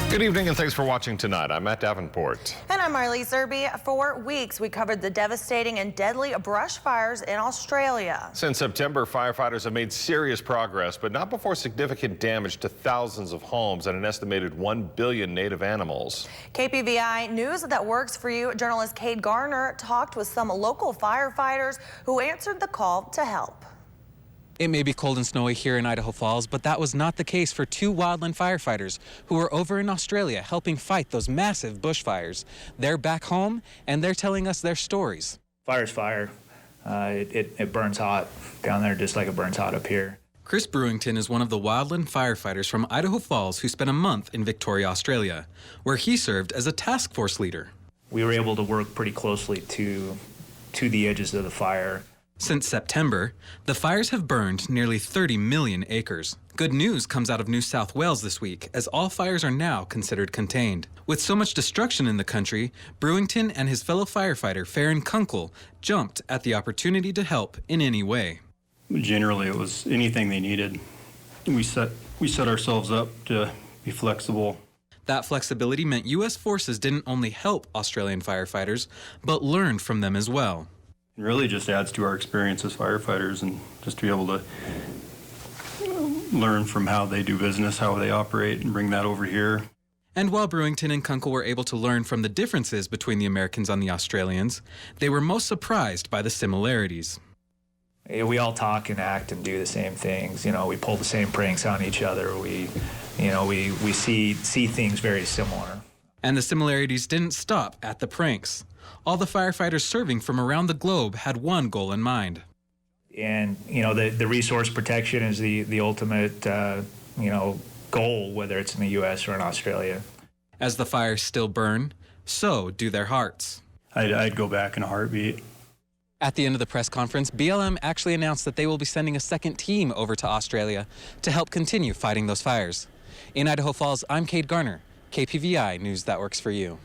Good evening and thanks for watching tonight. I'm Matt Davenport. And I'm Marlise Irby. For weeks, we covered the devastating and deadly brush fires in Australia. Since September, firefighters have made serious progress, but not before significant damage to thousands of homes and an estimated 1 billion native animals. KPVI News that works for you journalist Cade Garner talked with some local firefighters who answered the call to help. It may be cold and snowy here in Idaho Falls, but that was not the case for two wildland firefighters who were over in Australia helping fight those massive bushfires. They're back home, and they're telling us their stories. Fire's fire. It burns hot down there just like it burns hot up here. Chris Brewington is one of the wildland firefighters from Idaho Falls who spent a month in Victoria, Australia, where he served as a task force leader. We were able to work pretty closely to the edges of the fire. Since September, the fires have burned nearly 30 million acres. Good news comes out of New South Wales this week, as all fires are now considered contained. With so much destruction in the country, Brewington and his fellow firefighter Farron Kunkel jumped at the opportunity to help in any way. Generally, it was anything they needed. We set ourselves up to be flexible. That flexibility meant U.S. forces didn't only help Australian firefighters, but learned from them as well. It really just adds to our experience as firefighters, and just to be able to learn from how they do business, how they operate, and bring that over here. And while Brewington and Kunkel were able to learn from the differences between the Americans and the Australians, they were most surprised by the similarities. We all talk and act and do the same things. You know, we pull the same pranks on each other. We see things very similar. And the similarities didn't stop at the pranks. All the firefighters serving from around the globe had one goal in mind. And, you know, the resource protection is the ultimate, goal, whether it's in the U.S. or in Australia. As the fires still burn, so do their hearts. I'd go back in a heartbeat. At the end of the press conference, BLM actually announced that they will be sending a second team over to Australia to help continue fighting those fires. In Idaho Falls, I'm Cade Garner, KPVI News that works for you.